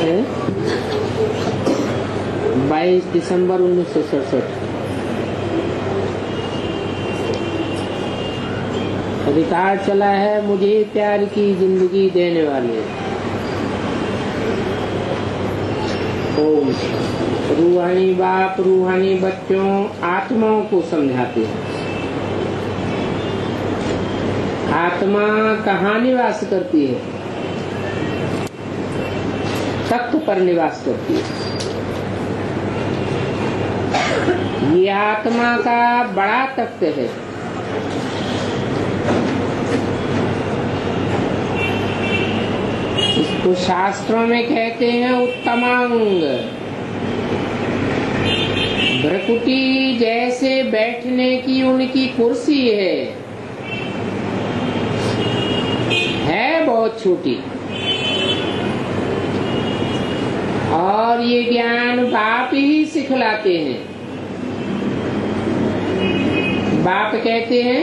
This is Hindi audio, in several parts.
है 22 दिसंबर 1967। अधिकार चला है मुझे प्यार की जिंदगी देने वाले। ओम। रूहानी बाप रूहानी बच्चों आत्माओं को समझाते हैं। आत्मा कहाँ निवास करती है? तख्त पर निवास करती है। ये आत्मा का बड़ा तख्त है। इसको शास्त्रों में कहते हैं उत्तमांग। भ्रकुटी जैसे बैठने की उनकी कुर्सी है बहुत छोटी। और ये ज्ञान बाप ही सिखलाते हैं। बाप कहते हैं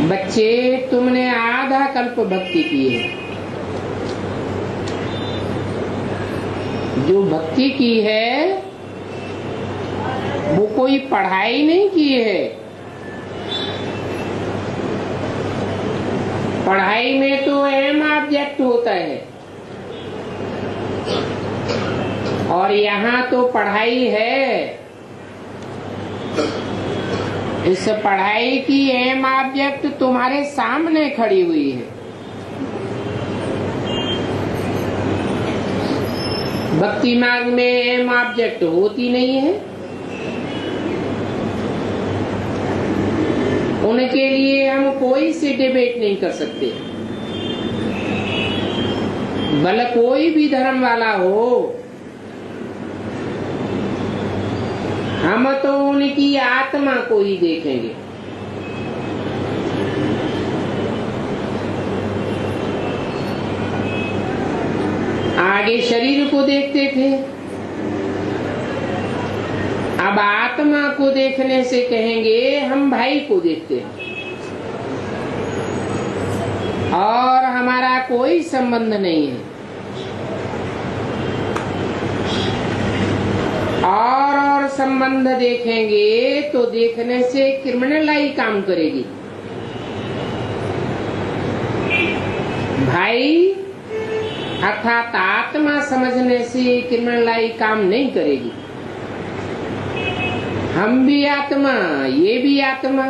बच्चे तुमने आधा कल्प भक्ति की है। जो भक्ति की है वो कोई पढ़ाई नहीं की है। पढ़ाई में तो एम ऑब्जेक्ट होता है और यहाँ तो पढ़ाई है। इस पढ़ाई की एम ऑब्जेक्ट तुम्हारे सामने खड़ी हुई है। भक्ति मार्ग में एम ऑब्जेक्ट होती नहीं है। उनके लिए हम कोई से डिबेट नहीं कर सकते। भले कोई भी धर्म वाला हो, हम तो उनकी आत्मा को ही देखेंगे। आगे शरीर को देखते थे, अब आत्मा को देखने से कहेंगे हम भाई को देखते हैं और हमारा कोई संबंध नहीं है। और संबंध देखेंगे तो देखने से क्रिमिनलाई काम करेगी। भाई अर्थात आत्मा समझने से क्रिमिनलाई काम नहीं करेगी। हम भी आत्मा, ये भी आत्मा।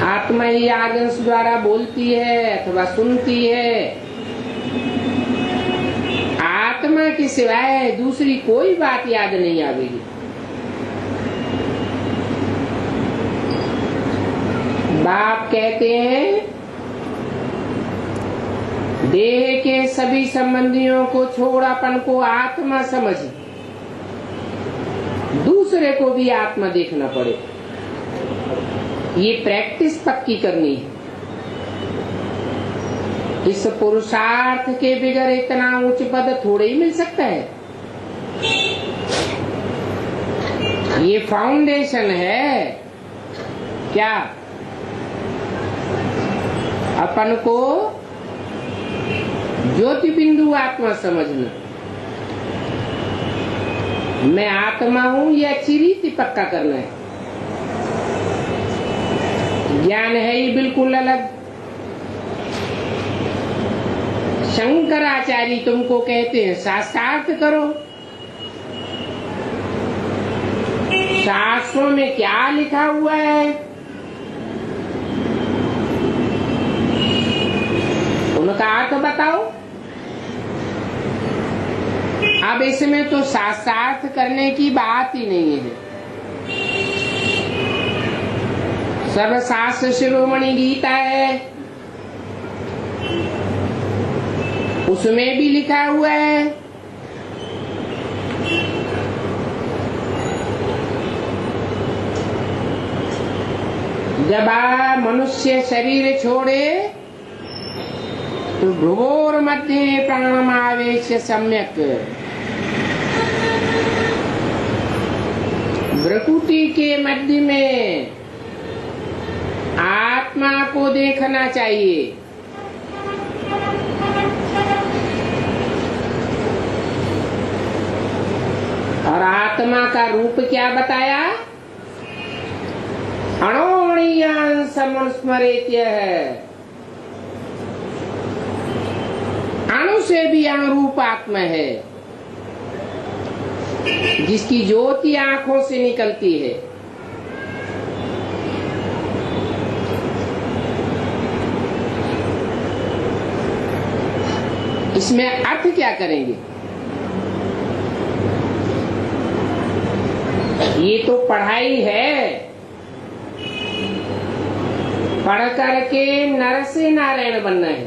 आत्मा ही आर्गन्स द्वारा बोलती है अथवा सुनती है। आत्मा के सिवाय दूसरी कोई बात याद नहीं आवेगी। बाप कहते हैं देह के सभी संबंधियों को छोड़ अपन को आत्मा समझ, दूसरे को भी आत्मा देखना पड़े। ये प्रैक्टिस पक्की करनी है। इस पुरुषार्थ के बगैर इतना उच्च पद थोड़े ही मिल सकता है। ये फाउंडेशन है क्या? अपन को ज्योति बिंदु आत्मा समझना। मैं आत्मा हूँ ये अच्छी रीति पक्का करना है। ज्ञान है ही बिल्कुल अलग। शंकराचार्य तुमको कहते हैं शास्त्रार्थ करो। शास्त्रों में क्या लिखा हुआ है उनका अर्थ बताओ। अब इसमें तो शास्त्रार्थ करने की बात ही नहीं है। सर्वशास्त्र शिरोमणि गीता है, उसमें भी लिखा हुआ है जब मनुष्य शरीर छोड़े तो भ्रुवोर मध्य प्राणमावेश सम्यक। भ्रुकुटी के मध्य में आत्मा को देखना चाहिए। और आत्मा का रूप क्या बताया? अणोमणीयान् समनुस्मरेत्य है। अणु से भी अणुरूप आत्मा है, जिसकी ज्योति आंखों से निकलती है। इसमें अर्थ क्या करेंगे? ये तो पढ़ाई है, पढ़ करके नर से नारायण बनना है,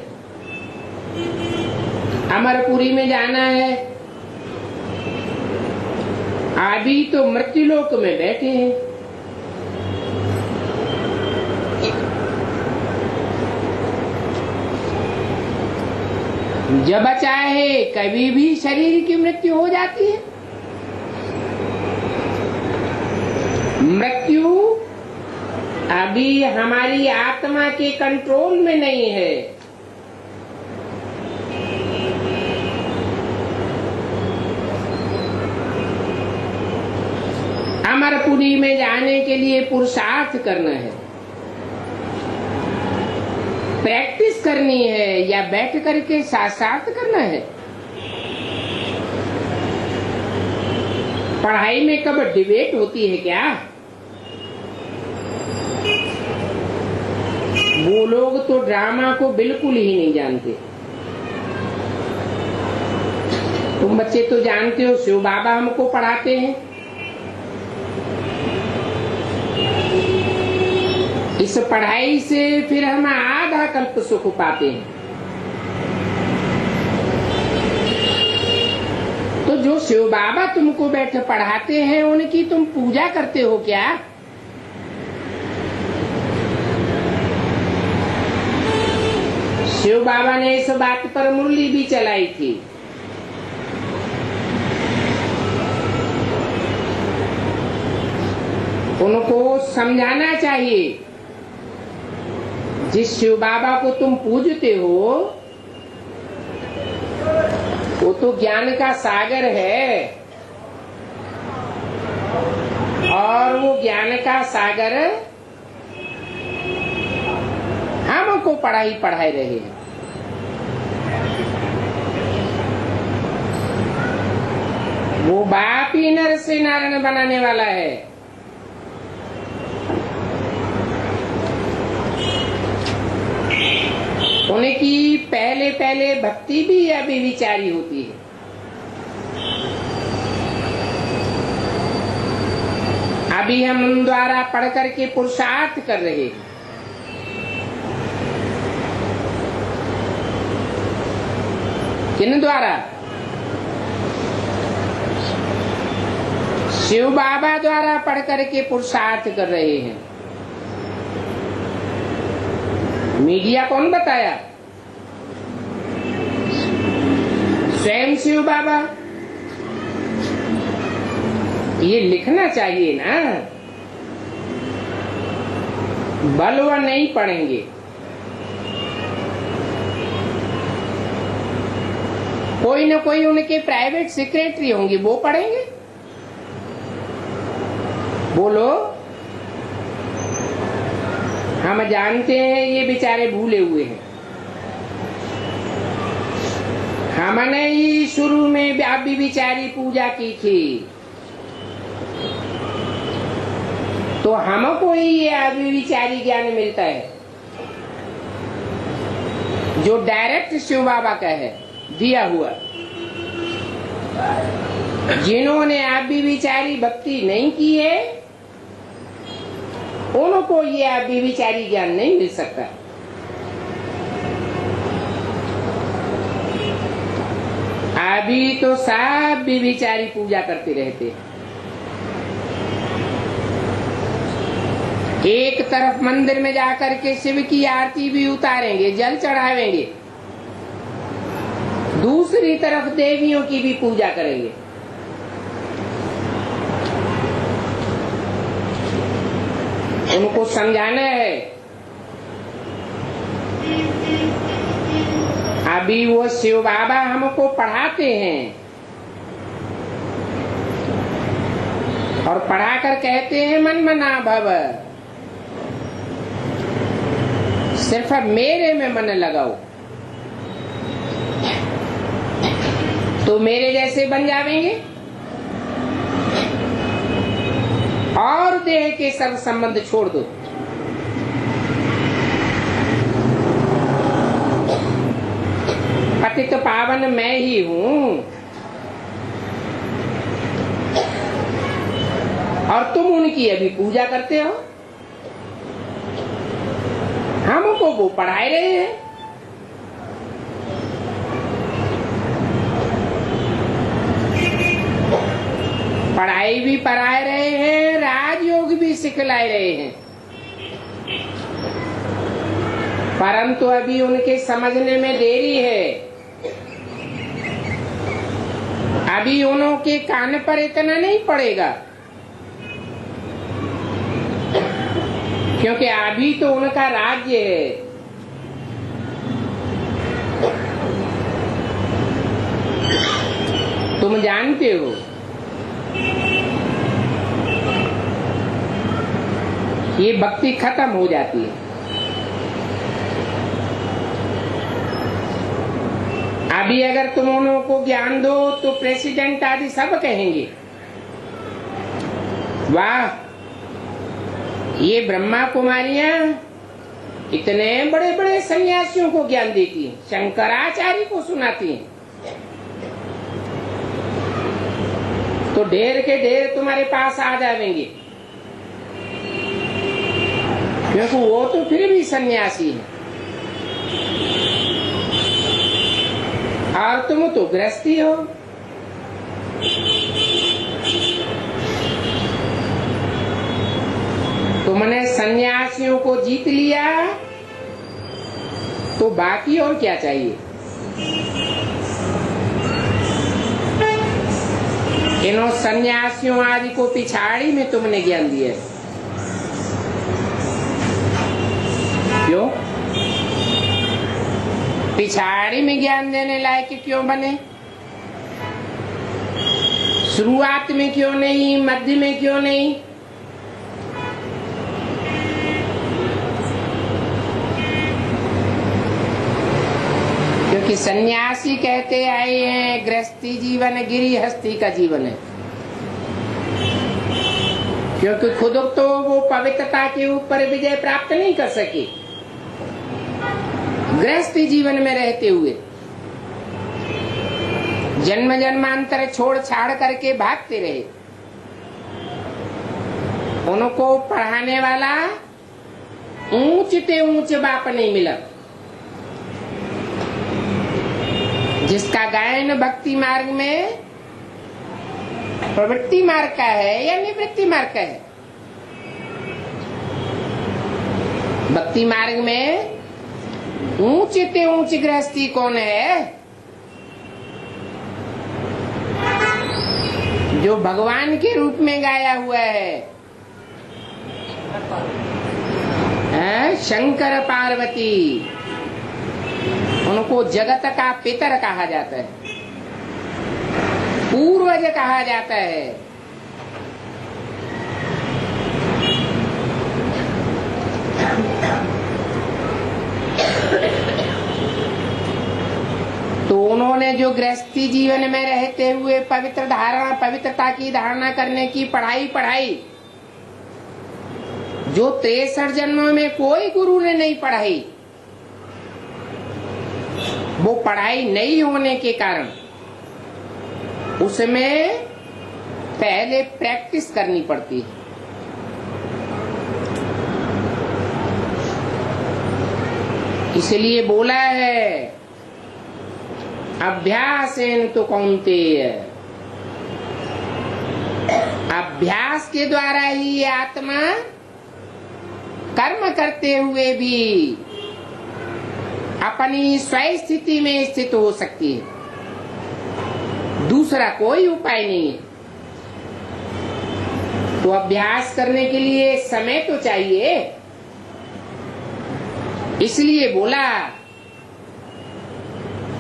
अमरपुरी में जाना है। अभी तो मृत्युलोक में बैठे हैं। जब चाहे कभी भी शरीर की मृत्यु हो जाती है। मृत्यु अभी हमारी आत्मा के कंट्रोल में नहीं है। अमरपुरी में जाने के लिए पुरुषार्थ करना है, प्रैक्टिस करनी है, या बैठ करके साक्षात करना है। पढ़ाई में कब डिबेट होती है क्या? वो लोग तो ड्रामा को बिल्कुल ही नहीं जानते। तुम बच्चे तो जानते हो, शिव बाबा हमको पढ़ाते हैं। इस पढ़ाई से फिर हम आधा कल्प सुख पाते हैं। तो जो शिव बाबा तुमको बैठे पढ़ाते हैं, उनकी तुम पूजा करते हो क्या? शिव बाबा ने इस बात पर मुरली भी चलाई थी। उनको समझाना चाहिए, जिस शिव बाबा को तुम पूजते हो वो तो ज्ञान का सागर है, और वो ज्ञान का सागर हमको पढ़ाई रहे हैं। वो बाप ही नर से नारायण बनाने वाला है। उनकी पहले पहले भक्ति भी अभी विचारी होती है। अभी हम उन द्वारा पढ़ करके पुरुषार्थ कर रहे हैं। किन द्वारा? शिव बाबा द्वारा पढ़ करके पुरुषार्थ कर रहे हैं। मीडिया कौन बताया? स्वयं शिव बाबा। ये लिखना चाहिए ना, बलवा नहीं पढ़ेंगे। कोई न कोई उनके प्राइवेट सेक्रेटरी होंगे, वो पढ़ेंगे। बोलो, हम जानते हैं ये बेचारे भूले हुए हैं। हमने ही शुरू में भी बिचारी पूजा की थी, तो हमको ही ये अभी विचारी ज्ञान मिलता है, जो डायरेक्ट शिव बाबा का है दिया हुआ। जिन्होंने अभी विचारी भक्ति नहीं की है, उनको ये अभी विचारी ज्ञान नहीं मिल सकता। अभी तो सब भी विचारी पूजा करते रहते। एक तरफ मंदिर में जाकर के शिव की आरती भी उतारेंगे, जल चढ़ावेंगे, दूसरी तरफ देवियों की भी पूजा करेंगे। उनको समझाना है। अभी वो शिव बाबा हमको पढ़ाते हैं, और पढ़ाकर कहते हैं मन मना भव, सिर्फ मेरे में मन लगाओ तो मेरे जैसे बन जावेंगे और देह के सब संबंध छोड़ दो। पतित पावन मैं ही हूं और तुम उनकी अभी पूजा करते हो। हमको वो पढ़ाए रहे हैं। पढ़ाई भी पढ़ाए रहे हैं, राजयोग भी सिखलाए रहे हैं, परंतु अभी उनके समझने में देरी है। अभी उनके कान पर इतना नहीं पड़ेगा, क्योंकि अभी तो उनका राज्य है। तुम जानते हो ये भक्ति खत्म हो जाती है। अभी अगर तुम उनको ज्ञान दो तो प्रेसिडेंट आदि सब कहेंगे वाह, ये ब्रह्मा कुमारियां इतने बड़े बड़े सन्यासियों को ज्ञान देती हैं, शंकराचार्य को सुनाती हैं। तो ढेर के ढेर तुम्हारे पास आ जाएंगे, क्योंकि वो तो फिर भी सन्यासी है और तुम तो गृहस्थी हो। तुमने सन्यासियों को जीत लिया तो बाकी और क्या चाहिए। इन सन्यासियों आदि को पिछाड़ी में तुमने ज्ञान दिया। क्यों पिछाड़ी में ज्ञान देने लायक क्यों बने? शुरुआत में क्यों नहीं, मध्य में क्यों नहीं? क्योंकि सन्यासी कहते आए हैं गृहस्थी जीवन गिरिहस्थी का जीवन है। क्योंकि खुद तो वो पवित्रता के ऊपर विजय प्राप्त नहीं कर सके गृहस्थी जीवन में रहते हुए, जन्म जन्मांतर छोड़ छाड़ करके भागते रहे। उनको पढ़ाने वाला ऊंचते ऊंच बाप नहीं मिला, जिसका गायन भक्ति मार्ग में प्रवृत्ति मार्ग का है या निवृत्ति मार्ग का है। भक्ति मार्ग में ऊंचते ऊंच गृहस्थी कौन है? जो भगवान के रूप में गाया हुआ है, शंकर पार्वती। उनको जगत का पितर कहा जाता है, पूर्वज कहा जाता है। तो उन्होंने जो गृहस्थी जीवन में रहते हुए पवित्रता की धारणा करने की पढ़ाई, जो 63 जन्मों में कोई गुरु ने नहीं पढ़ाई, वो पढ़ाई नहीं होने के कारण उसमें पहले प्रैक्टिस करनी पड़ती है। इसलिए बोला है अभ्यासेन तो कौन्तेय, अभ्यास के द्वारा ही ये आत्मा कर्म करते हुए भी अपनी स्वयं स्थिति में स्थित हो सकती है। दूसरा कोई उपाय नहीं है। तो अभ्यास करने के लिए समय तो चाहिए। इसलिए बोला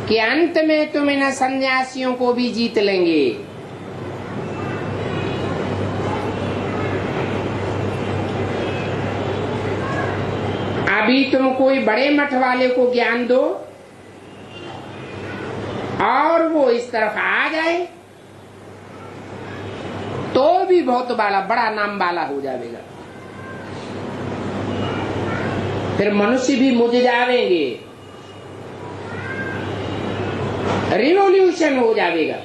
कि अंत में तुम इन सन्यासियों को भी जीत लेंगे। अभी तुम कोई बड़े मठ वाले को ज्ञान दो और वो इस तरफ आ जाए तो भी बहुत बड़ा नाम वाला हो जाएगा। फिर मनुष्य भी मुझ जावेंगे, रिवॉल्यूशन हो जाएगा।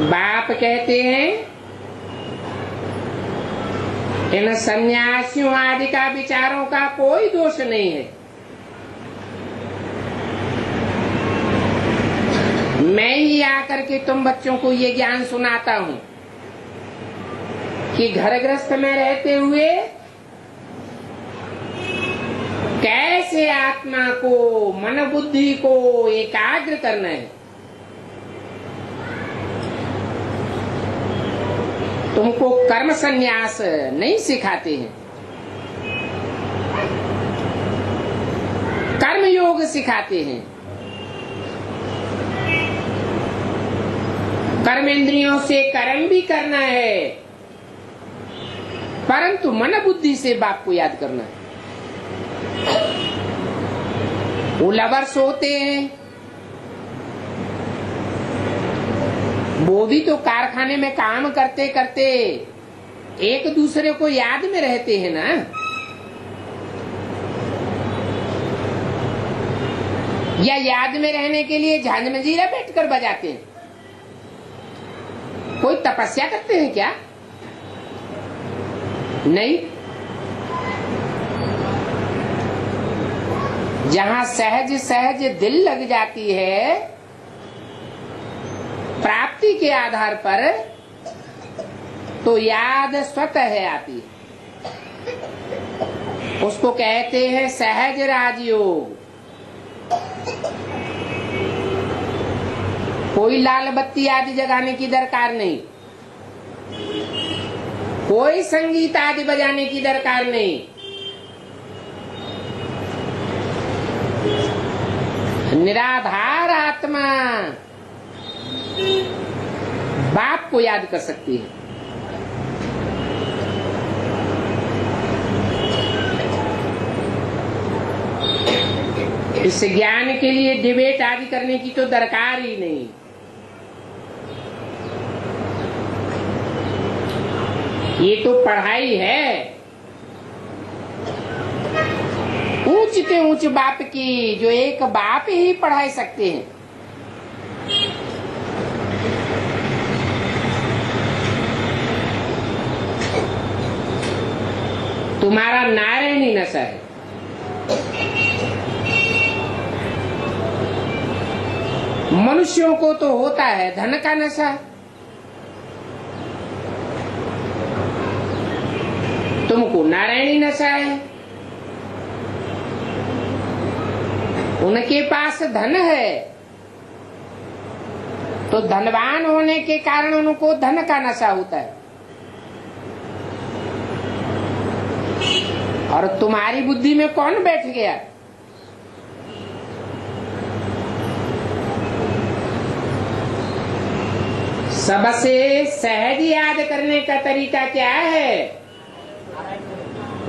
बाप कहते हैं इन सन्यासियों आदि का विचारों का कोई दोष नहीं है। मैं ही आकर के तुम बच्चों को ये ज्ञान सुनाता हूँ कि घर गृहस्थ में रहते हुए कैसे आत्मा को, मन बुद्धि को एकाग्र करना है। तुमको कर्म संन्यास नहीं सिखाते हैं, कर्म योग सिखाते हैं। कर्मेंद्रियों से कर्म भी करना है, परंतु मन बुद्धि से बाप को याद करना है। वो लवर्स होते हैं, वो भी तो कारखाने में काम करते करते एक दूसरे को याद में रहते हैं ना। या याद में रहने के लिए झांझ मंजीरा बैठकर बजाते हैं। कोई तपस्या करते हैं क्या? नहीं। जहां सहज सहज दिल लग जाती है प्राप्ति के आधार पर, तो याद स्वतः है आती है। उसको कहते हैं सहज राजयोग। कोई लाल बत्ती आदि जगाने की दरकार नहीं, कोई संगीत आदि बजाने की दरकार नहीं। निराधार आत्मा बाप को याद कर सकती है। इस ज्ञान के लिए डिबेट आदि करने की तो दरकार ही नहीं। ये तो पढ़ाई है ऊंच से ऊंच बाप की, जो एक बाप ही पढ़ाई सकते हैं। तुम्हारा नारायणी नशा है। मनुष्यों को तो होता है धन का नशा। तुमको नारायणी नशा है। उनके पास धन है तो धनवान होने के कारण उनको धन का नशा होता है, और तुम्हारी बुद्धि में कौन बैठ गया? सबसे सहज याद करने का तरीका क्या है?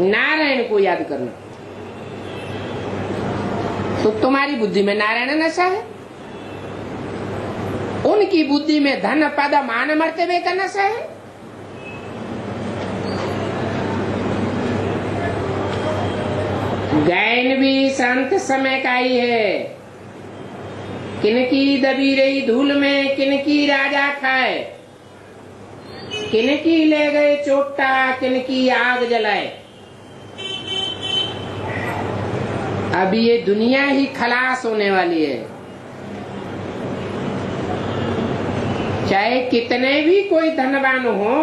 नारायण को याद करना। तो तुम्हारी बुद्धि में नारायण नशा है, उनकी बुद्धि में धन पद मान मर्तबे का नशा है। गैन भी संत समय का ही है। किनकी दबी रही धूल में किनकी राजा खाए, किनकी ले गए चोटा किनकी आग जलाए। अब ये दुनिया ही खलास होने वाली है। चाहे कितने भी कोई धनवान हो,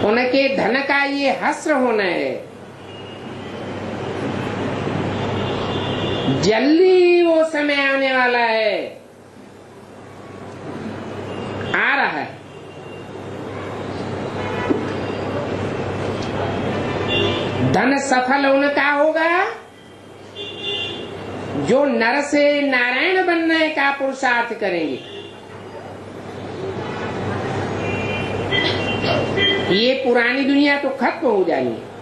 उनके धन का ये हस्र होना है। जल्दी वो समय आने वाला है, आ रहा है। धन सफल उनका होगा जो नर से नारायण बनने का पुरुषार्थ करेंगे। ये पुरानी दुनिया तो खत्म हो जानी है।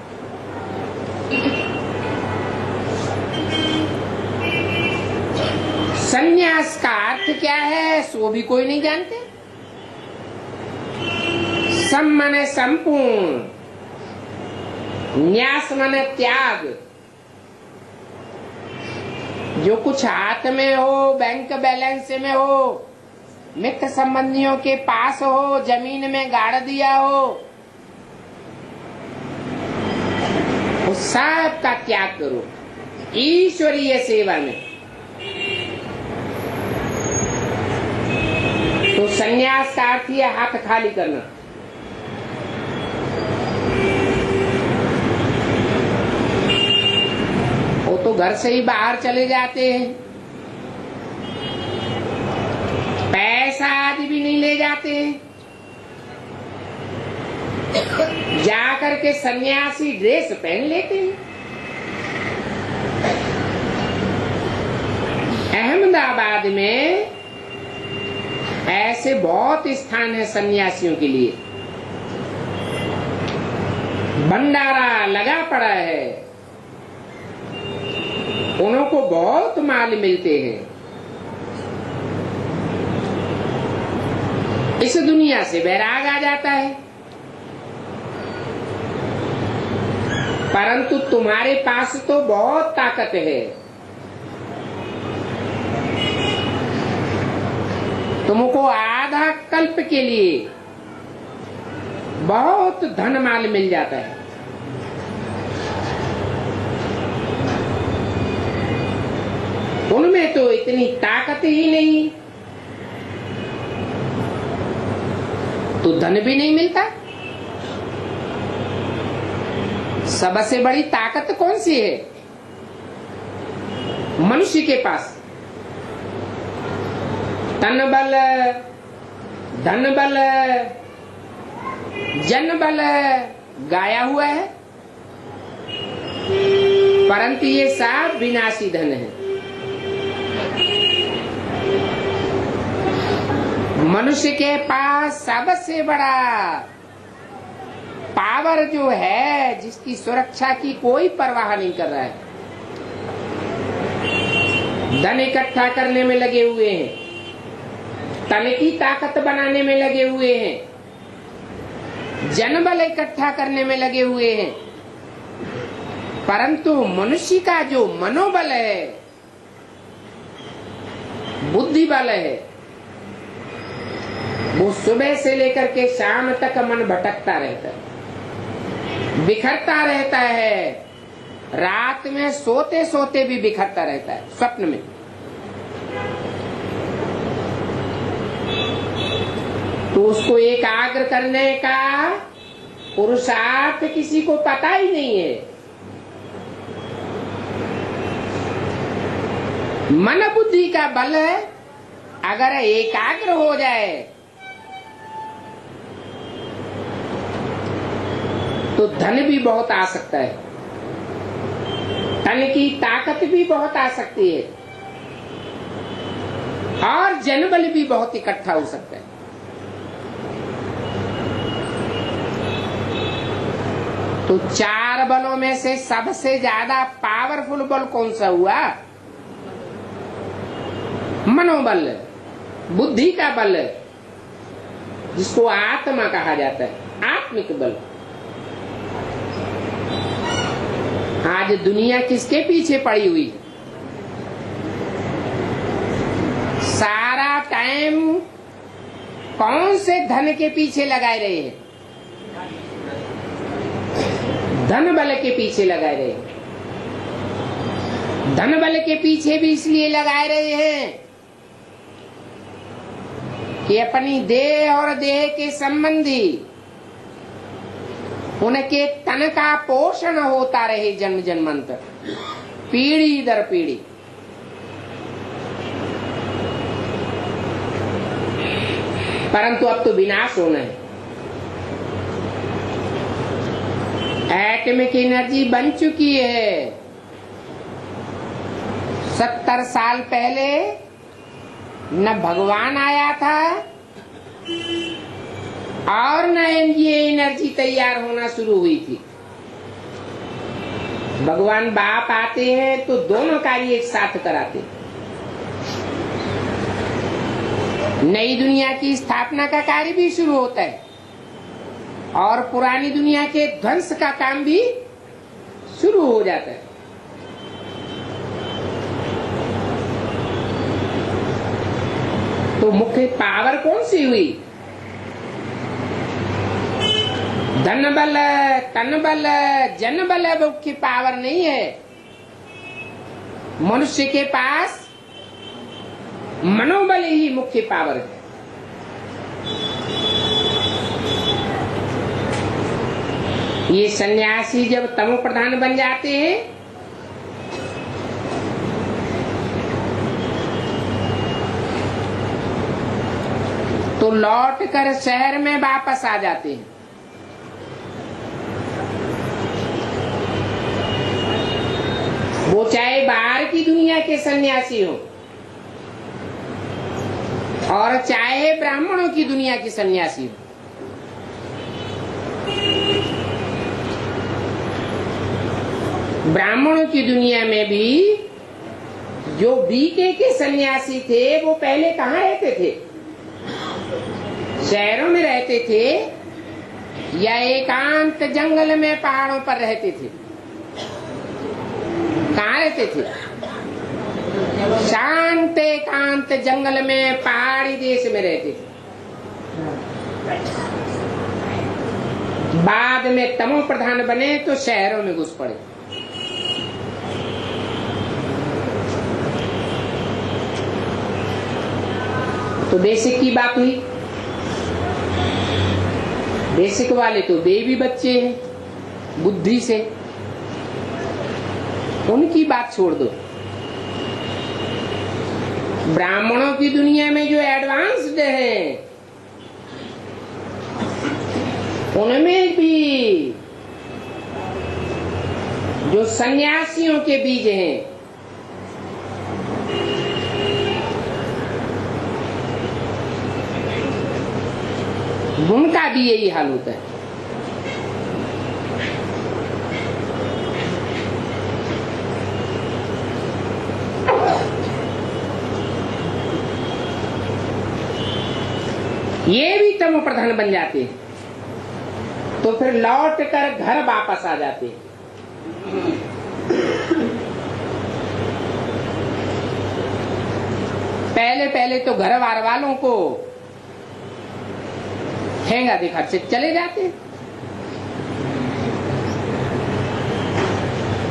संन्यास का अर्थ क्या है सो भी कोई नहीं जानते। सम माने संपूर्ण, न्यास माने त्याग। जो कुछ हाथ में हो, बैंक बैलेंस में हो, मित्र संबंधियों के पास हो, जमीन में गाड़ दिया हो, उस सब का त्याग करो ईश्वरीय सेवा में। तो संन्यास का अर्थ है हाथ खाली करना। वो तो घर से ही बाहर चले जाते हैं, पैसा आदि भी नहीं ले जाते हैं, जा करके सन्यासी ड्रेस पहन लेते हैं। अहमदाबाद में ऐसे बहुत स्थान है सन्यासियों के लिए, भंडारा लगा पड़ा है, उनको बहुत माल मिलते हैं। इस दुनिया से वैराग आ जाता है। परंतु तुम्हारे पास तो बहुत ताकत है, तुमको आधा कल्प के लिए बहुत धन माल मिल जाता है। उनमें तो इतनी ताकत ही नहीं, तो धन भी नहीं मिलता। सबसे बड़ी ताकत कौन सी है मनुष्य के पास? तन बल, धन बल, जन बल गाया हुआ है, परंतु ये सब विनाशी धन है। मनुष्य के पास सबसे बड़ा पावर जो है, जिसकी सुरक्षा की कोई परवाह नहीं कर रहा है, धन इकट्ठा करने में लगे हुए हैं, तन की ताकत बनाने में लगे हुए हैं, जनबल इकट्ठा करने में लगे हुए हैं। परंतु मनुष्य का जो मनोबल है, बुद्धि बल है, वो सुबह से लेकर के शाम तक मन भटकता रहता है, बिखरता रहता है, रात में सोते सोते भी बिखरता रहता है, स्वप्न में। तो उसको एकाग्र करने का पुरुषार्थ किसी को पता ही नहीं है। मन बुद्धि का बल अगर एकाग्र हो जाए तो धन भी बहुत आ सकता है, तन की ताकत भी बहुत आ सकती है, और जनबल भी बहुत इकट्ठा हो सकता है। तो चार बलों में से सबसे ज्यादा पावरफुल बल कौन सा हुआ? मनोबल, बुद्धि का बल, जिसको आत्मा कहा जाता है, आत्मिक बल। आज दुनिया किसके पीछे पड़ी हुई? सारा टाइम कौन से धन के पीछे लगाए रहे हैं? धन बल के पीछे लगाए रहे हैं। धन बल के पीछे भी इसलिए लगाए रहे हैं कि अपनी देह और देह के संबंधी उनके तन का पोषण होता रहे जन्म जन्मांतर, पीढ़ी दर पीढ़ी। परंतु अब तो विनाश होना है। एटॉमिक एनर्जी बन चुकी है। 70 साल पहले न भगवान आया था और नए ये एनर्जी तैयार होना शुरू हुई थी। भगवान बाप आते हैं तो दोनों कार्य एक साथ कराते। नई दुनिया की स्थापना का कार्य भी शुरू होता है और पुरानी दुनिया के ध्वंस का काम भी शुरू हो जाता है। तो मुख्य पावर कौन सी हुई? धन बल, तन बल, जन बल मुख्य पावर नहीं है। मनुष्य के पास मनोबल ही मुख्य पावर है। ये सन्यासी जब तमो प्रधान बन जाते हैं तो लौट कर शहर में वापस आ जाते हैं। वो चाहे बाहर की दुनिया के सन्यासी हो और चाहे ब्राह्मणों की दुनिया की सन्यासी हो। ब्राह्मणों की दुनिया में भी जो बीके के सन्यासी थे वो पहले कहाँ रहते थे? शहरों में रहते थे या एकांत जंगल में पहाड़ों पर रहते थे? कहाँ रहते थे? शांत एकांत जंगल में पहाड़ी देश में रहते थे। बाद में तमो प्रधान बने तो शहरों में घुस पड़े। तो बेसिक की बात हुई। बेसिक वाले तो बेबी बच्चे हैं बुद्धि से, उनकी बात छोड़ दो। ब्राह्मणों की दुनिया में जो एडवांस्ड है उनमें भी जो सन्यासियों के बीज हैं उनका भी यही हाल होता है। ये भी तमो प्रधान बन जाते हैं तो फिर लौट कर घर वापस आ जाते हैं। पहले पहले तो घर वालों को ठेंगा दिखा से चले जाते।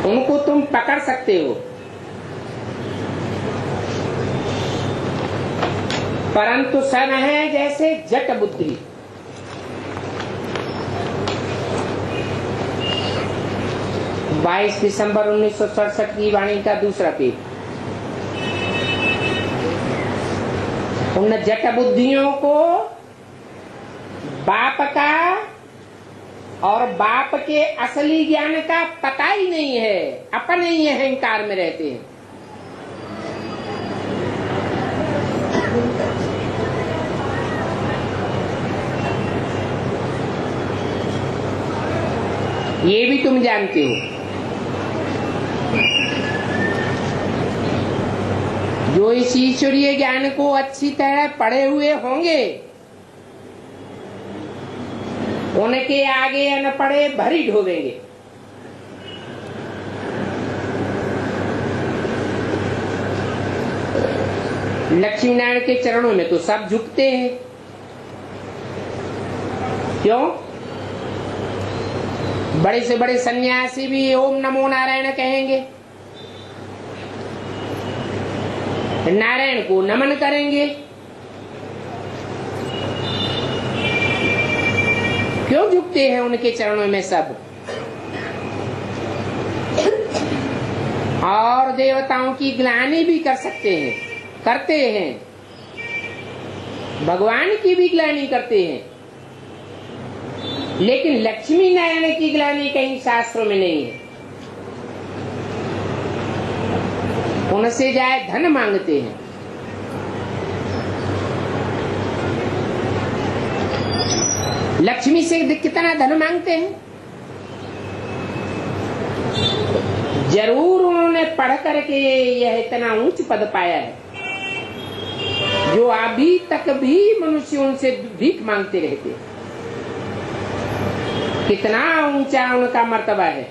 उनको तुम पकड़ सकते हो परंतु सन है जैसे जट बुद्धि। बाईस दिसंबर 1967 की वाणी का दूसरा पेज। उन जट बुद्धियों को बाप का और बाप के असली ज्ञान का पता ही नहीं है, अपने ही अहंकार में रहते हैं। ये भी तुम जानते हो। जो इस ईश्वरीय ज्ञान को अच्छी तरह पढ़े हुए होंगे उनके आगे अनपढ़े भरी ढोवेंगे। लक्ष्मी नारायण के चरणों में तो सब झुकते हैं। क्यों? बड़े से बड़े सन्यासी भी ओम नमो नारायण कहेंगे, नारायण को नमन करेंगे। क्यों झुकते हैं उनके चरणों में सब? और देवताओं की ग्लानि भी कर सकते हैं, करते हैं, भगवान की भी ग्लानि करते हैं, लेकिन लक्ष्मी नारायण की ग्लानि कहीं शास्त्रों में नहीं है। उनसे जाए धन मांगते हैं। लक्ष्मी से कितना धन मांगते हैं? जरूर उन्होंने पढ़ करके यह इतना ऊंच पद पाया है जो अभी तक भी मनुष्य उनसे भीख मांगते रहते। कितना ऊंचा उनका मर्तबा है।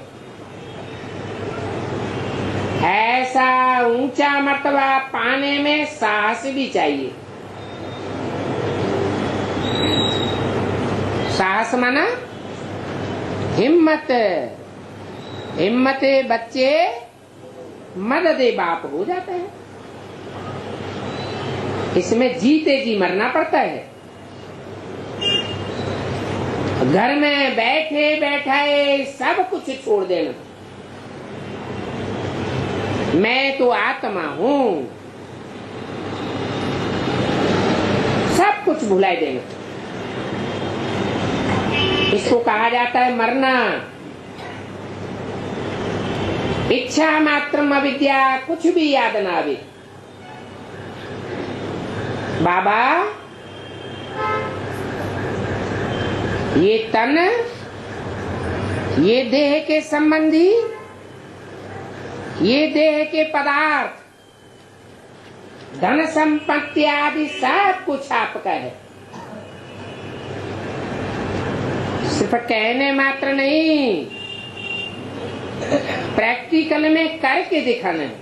ऐसा ऊंचा मर्तबा पाने में साहस भी चाहिए। साहस माना हिम्मत। हिम्मते बच्चे मददे बाप हो जाता है। इसमें जीते जी मरना पड़ता है। घर में बैठे बैठाए सब कुछ छोड़ देना। मैं तो आत्मा हूं, सब कुछ भुला देना। इसको कहा जाता है मरना। इच्छा मात्रम अविद्या, कुछ भी याद ना आवे। बाबा ये तन, ये देह के संबंधी, ये देह के पदार्थ, धन संपत्ति आदि सब कुछ आपका है। सिर्फ कहने मात्र नहीं, प्रैक्टिकल में करके दिखाना है।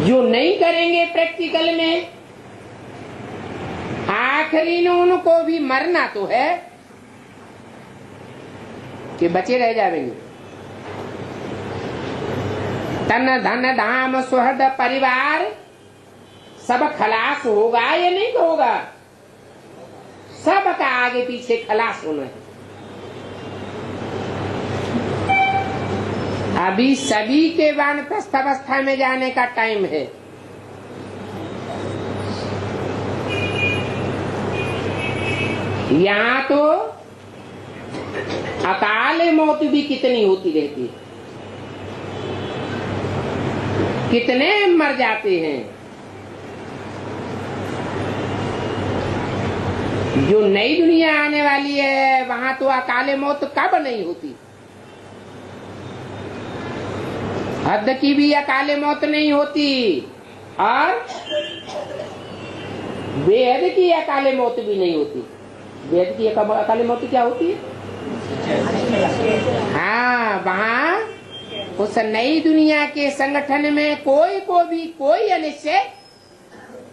जो नहीं करेंगे प्रैक्टिकल में, आखिरी में उनको भी मरना तो है कि बचे रह जाएंगे। तन धन धाम सुहृद परिवार सब खलास होगा या नहीं होगा? सबका आगे पीछे खलास होना है। अभी सभी के वानप्रस्थ अवस्था में जाने का टाइम है। यहाँ तो अकाल मौत भी कितनी होती रहती है, कितने मर जाते हैं। जो नई दुनिया आने वाली है वहां तो अकाल मौत कब नहीं होती। हद की भी अकाल मौत नहीं होती और बेहद की अकाल मौत भी नहीं होती। बेहद की अकाल मौत क्या होती है? हाँ, वहाँ उस नई दुनिया के संगठन में कोई को भी कोई अनिश्चय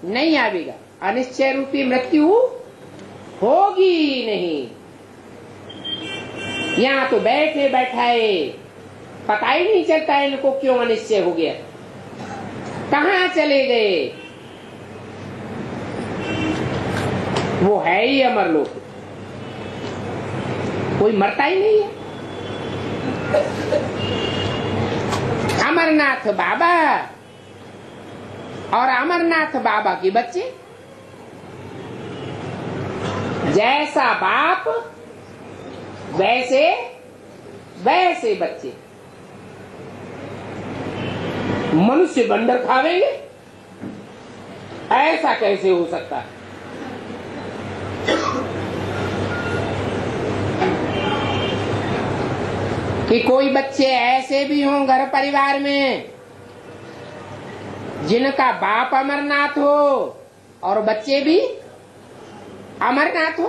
नहीं आवेगा। अनिश्चय रूपी मृत्यु होगी नहीं। यहाँ तो बैठे बैठाए पता ही नहीं चलता है इनको क्यों अनिश्चय हो गया, कहाँ चले गए। वो है ही अमरलोक, कोई मरता ही नहीं है। अमरनाथ बाबा और अमरनाथ बाबा के बच्चे, जैसा बाप वैसे वैसे बच्चे। मनुष्य बंदर खावेंगे, ऐसा कैसे हो सकता है? कि कोई बच्चे ऐसे भी हों घर परिवार में जिनका बाप अमरनाथ हो और बच्चे भी अमरनाथ हो,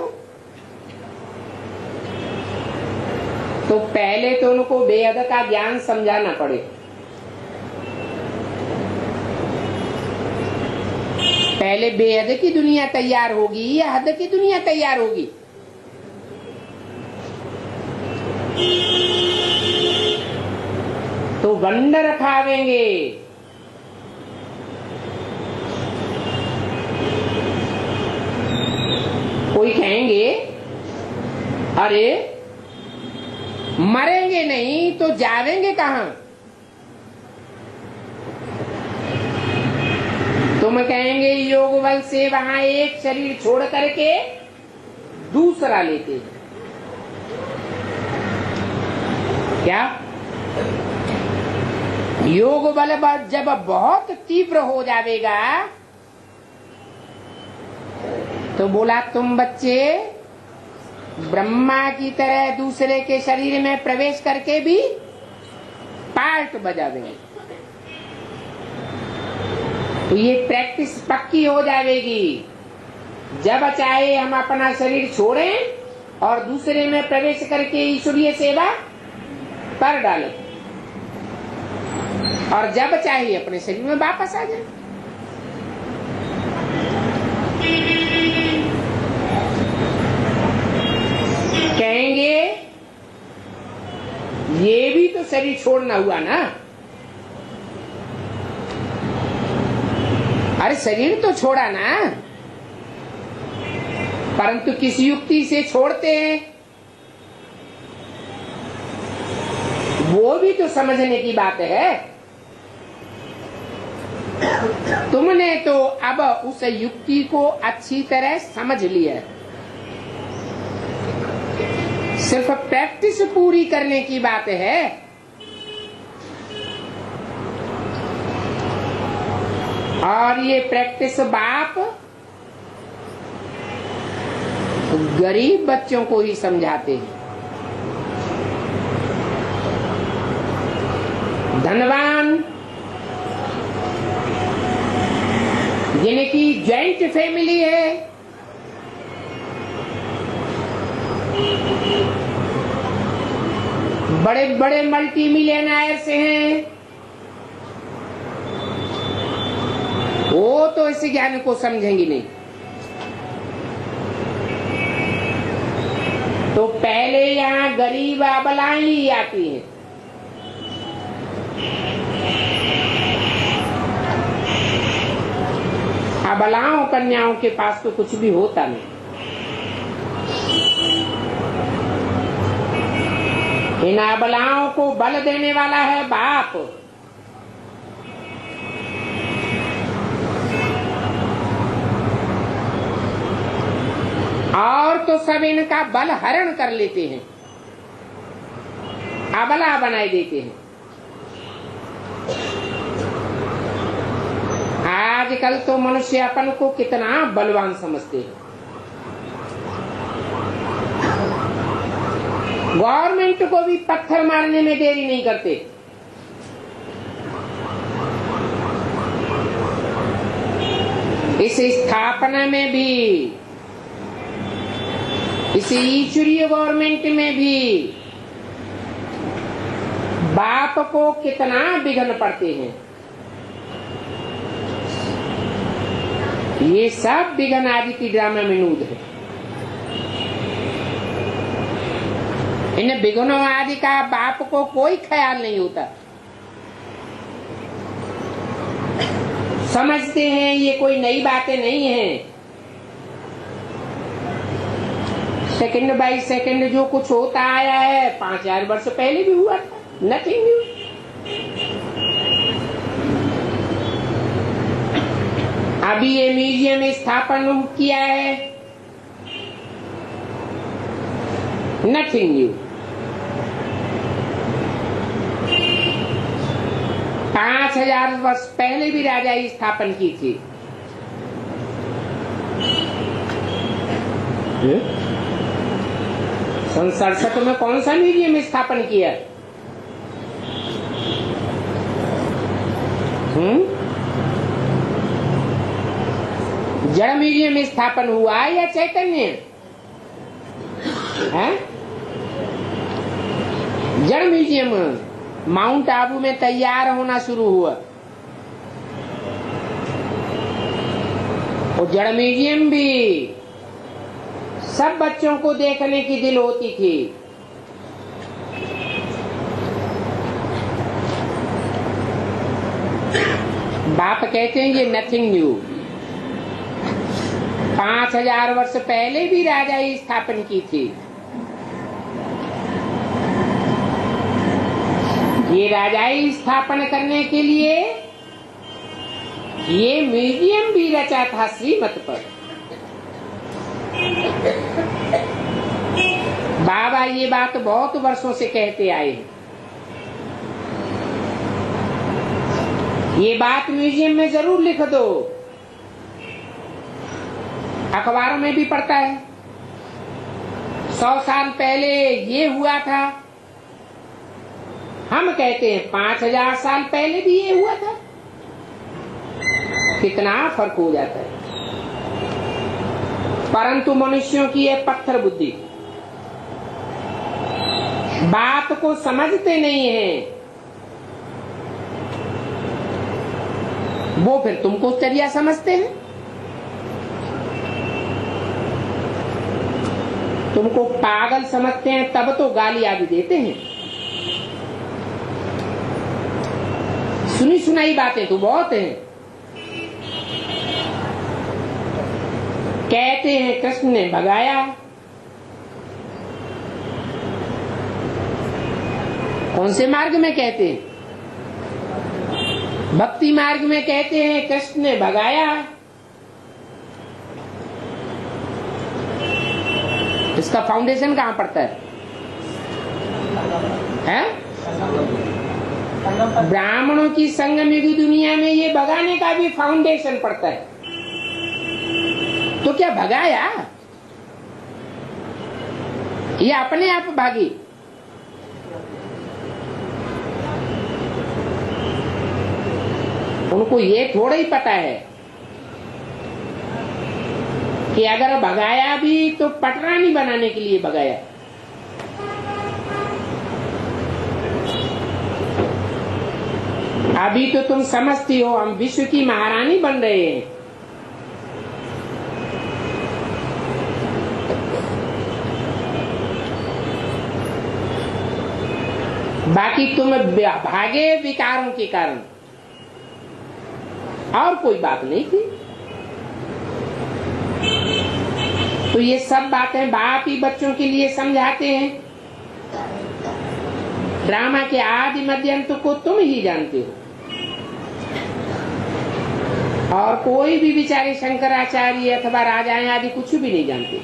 तो पहले तो उनको बेहद का ज्ञान समझाना पड़े। पहले बेहद की दुनिया तैयार होगी या हद की दुनिया तैयार होगी? तो बंदर खावेंगे। कोई कहेंगे अरे मरेंगे नहीं तो जावेंगे कहां? तुम कहेंगे योग बल से वहां एक शरीर छोड़ करके दूसरा लेते। क्या योग बल जब बहुत तीव्र हो जाएगा तो बोला तुम बच्चे ब्रह्मा की तरह दूसरे के शरीर में प्रवेश करके भी पार्ट बजावेंगे। तो ये प्रैक्टिस पक्की हो जाएगी। जब चाहे हम अपना शरीर छोड़ें और दूसरे में प्रवेश करके ईश्वरीय सेवा कर डालें, और जब चाहे अपने शरीर में वापस आ जाए। कहेंगे ये भी तो शरीर छोड़ना हुआ ना। अरे शरीर तो छोड़ा ना, परंतु किस युक्ति से छोड़ते हैं वो भी तो समझने की बात है। तुमने तो अब उस युक्ति को अच्छी तरह समझ लिया, सिर्फ प्रैक्टिस पूरी करने की बात है। और ये प्रैक्टिस बाप गरीब बच्चों को ही समझाते हैं। धनवान जिनकी जॉइंट फैमिली है, बड़े बड़े मल्टी मिलियनर्स हैं, वो तो इस ज्ञान को समझेंगी नहीं। तो पहले यहाँ गरीब अबलाएं ही आती हैं। अबलाओं कन्याओं के पास तो कुछ भी होता नहीं। इन अबलाओं को बल देने वाला है बाप। और तो सब इनका बल हरण कर लेते हैं, अबला बनाए देते हैं। आजकल तो मनुष्य अपन को कितना बलवान समझते हैं। गवर्नमेंट को भी पत्थर मारने में देरी नहीं करते। इस स्थापना में भी, इस ईश्वरीय गवर्नमेंट में भी बाप को कितना विघ्न पड़ते हैं। ये सब विघ्न आदि की ड्रामा में नूद है। इन विघ्नों आदि का बाप को कोई ख्याल नहीं होता। समझते हैं ये कोई नई बातें नहीं है। सेकंड बाय सेकंड जो कुछ होता आया है 5000 वर्ष पहले भी हुआ था, नथिंग न्यू। अभी ये म्यूजियम स्थापन किया है, नथिंग न्यू। 5000 वर्ष पहले भी राजा स्थापन की थी। सन 67 में कौन सा म्यूजियम स्थापन किया? जड़ म्यूजियम स्थापन हुआ या चैतन्य? जड़ म्यूजियम माउंट आबू में तैयार होना शुरू हुआ। और जड़ म्यूजियम भी सब बच्चों को देखने की दिल होती थी। बाप कहते हैं ये नथिंग न्यू। 5000 वर्ष पहले भी राजा ही स्थापन की थी। ये राजाई स्थापन करने के लिए ये म्यूजियम भी रचा था श्रीमत पर। बाबा ये बात बहुत वर्षों से कहते आए हैं। ये बात म्यूजियम में जरूर लिख दो। अखबारों में भी पढ़ता है 100 साल पहले ये हुआ था, हम कहते हैं 5000 साल पहले भी ये हुआ था। कितना फर्क हो जाता है। परंतु मनुष्यों की ये पत्थर बुद्धि, बात को समझते नहीं है, वो फिर तुमको चर्या समझते हैं, तुमको पागल समझते हैं, तब तो गाली आदि देते हैं। सुनी सुनाई बातें तो बहुत हैं। कहते हैं कृष्ण ने भगाया, कौन से मार्ग में कहते हैं? भक्ति मार्ग में कहते हैं कृष्ण ने भगाया। इसका फाउंडेशन कहाँ पड़ता है? ब्राह्मणों की संगमयुगी दुनिया में ये भगाने का भी फाउंडेशन पड़ता है। तो क्या भगाया? ये अपने आप भागी। उनको ये थोड़ा ही पता है कि अगर भगाया भी तो पटरानी बनाने के लिए भगाया। अभी तो तुम समझती हो हम विश्व की महारानी बन रहे हैं। बाकी तुम भागे विकारों के कारण, और कोई बात नहीं थी। तो ये सब बातें बाप ही बच्चों के लिए समझाते हैं। ड्रामा के आदि मध्य अंत को तुम ही जानते हो, और कोई भी बेचारे शंकराचार्य अथवा राजाएं आदि कुछ भी नहीं जानते।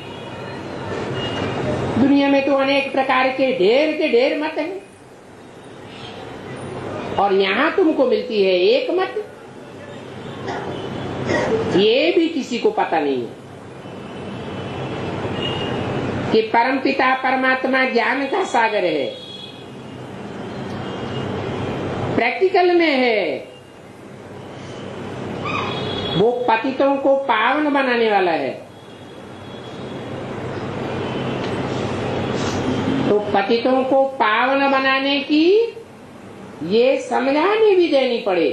दुनिया में तो अनेक प्रकार के ढेर मत हैं, और यहाँ तुमको मिलती है एक मत। ये भी किसी को पता नहीं है कि परमपिता परमात्मा ज्ञान का सागर है, प्रैक्टिकल में है। वो पतितों को पावन बनाने वाला है। तो पतितों को पावन बनाने की ये समझानी भी देनी पड़े।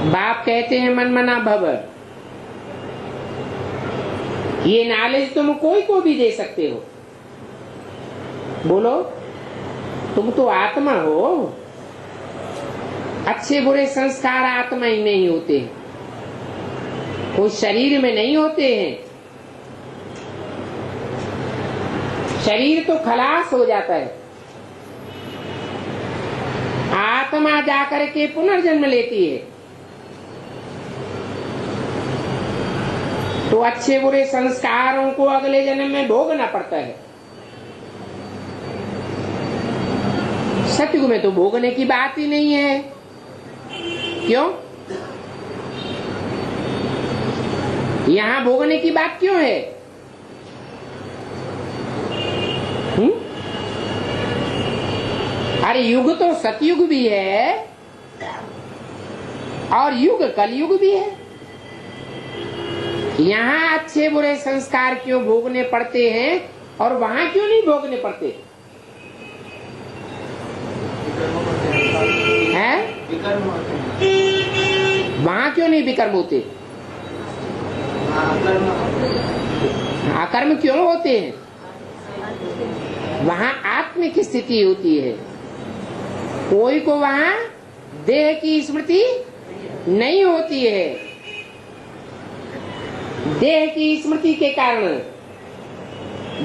बाप कहते हैं मन मना भव। ये नॉलेज तुम कोई को भी दे सकते हो। बोलो, तुम तो आत्मा हो। अच्छे बुरे संस्कार आत्मा ही नहीं होते, कोई शरीर में नहीं होते हैं। शरीर तो खलास हो जाता है, आत्मा जाकर के पुनर्जन्म लेती है। तो अच्छे बुरे संस्कारों को अगले जन्म में भोगना पड़ता है। सतयुग में तो भोगने की बात ही नहीं है। क्यों? यहां भोगने की बात क्यों है? अरे युग तो सतयुग भी है और युग कलयुग भी है। यहाँ अच्छे बुरे संस्कार क्यों भोगने पड़ते हैं और वहां क्यों नहीं भोगने पड़ते हैं? वहां क्यों नहीं विकर्म होते? अकर्म क्यों होते हैं? वहां आत्मिक स्थिति होती है। कोई को वहां देह की स्मृति नहीं होती है। देह की स्मृति के कारण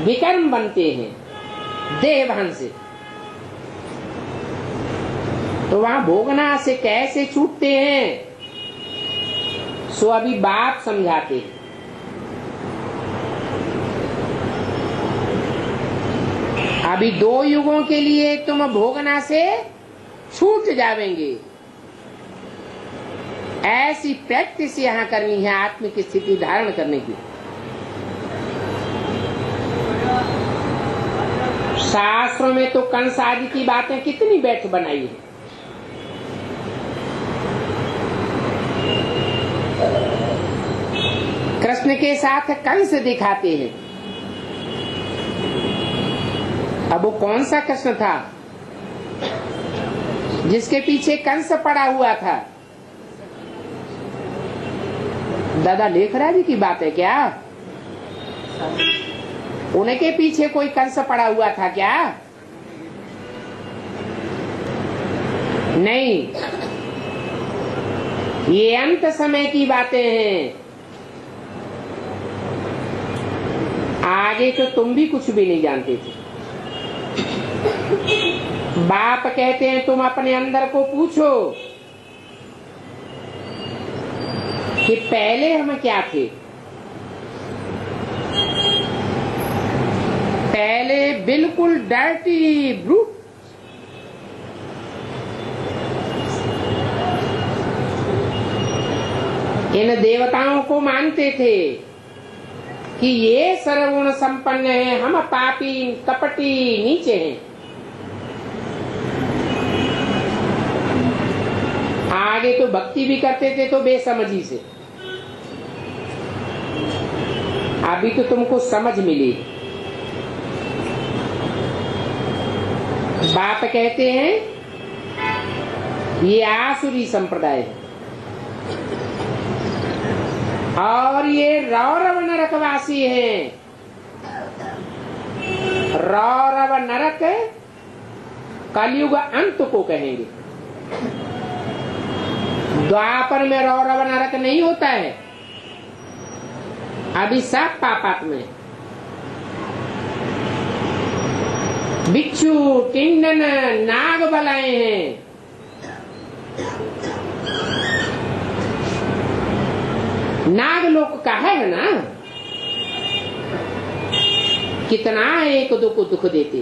विकर्म बनते हैं देह भान से। तो वहां भोगना से कैसे छूटते हैं? सो अभी बाप समझाते हैं। अभी 2 युगों के लिए तुम भोगना से छूट जावेंगे। ऐसी प्रैक्टिस यहाँ करनी है आत्मिक स्थिति धारण करने की। शास्त्रों में तो कंस आदि की बातें कितनी बैठ बनाई है। कृष्ण के साथ कंस दिखाते हैं। अब वो कौन सा कृष्ण था जिसके पीछे कंस पड़ा हुआ था? दादा लेखराज की बात है क्या? उनके पीछे कोई कंस पड़ा हुआ था क्या? नहीं, ये अंत समय की बातें हैं। आगे तो तुम भी कुछ भी नहीं जानते थे। बाप कहते हैं तुम अपने अंदर को पूछो कि पहले हम क्या थे। पहले बिल्कुल डर्टी ब्रूट, इन देवताओं को मानते थे कि ये सर्वगुण संपन्न है, हम पापी कपटी नीचे हैं। आगे तो भक्ति भी करते थे तो बेसमझी से। अभी तो तुमको समझ मिली। बाप कहते हैं ये आसुरी संप्रदाय है और ये रौरव नरकवासी हैं। रौरव नरक कलयुग अंत को कहेंगे। द्वापर में रौरव नरक नहीं होता है, अभी सब पापात्म है। बिच्छू टिंडन नाग बलाए हैं। नागलोक का है ना, कितना एक दो को दुख देते।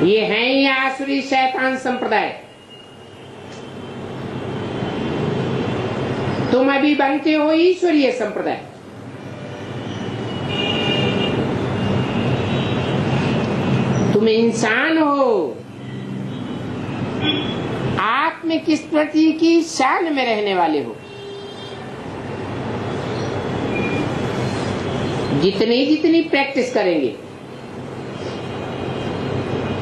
ये है ही आसुरी शैतान संप्रदाय। तुम अभी बनते हो ईश्वरीय संप्रदाय। तुम इंसान हो, आत्मिक स्मृति की शान में रहने वाले हो। जितनी जितनी प्रैक्टिस करेंगे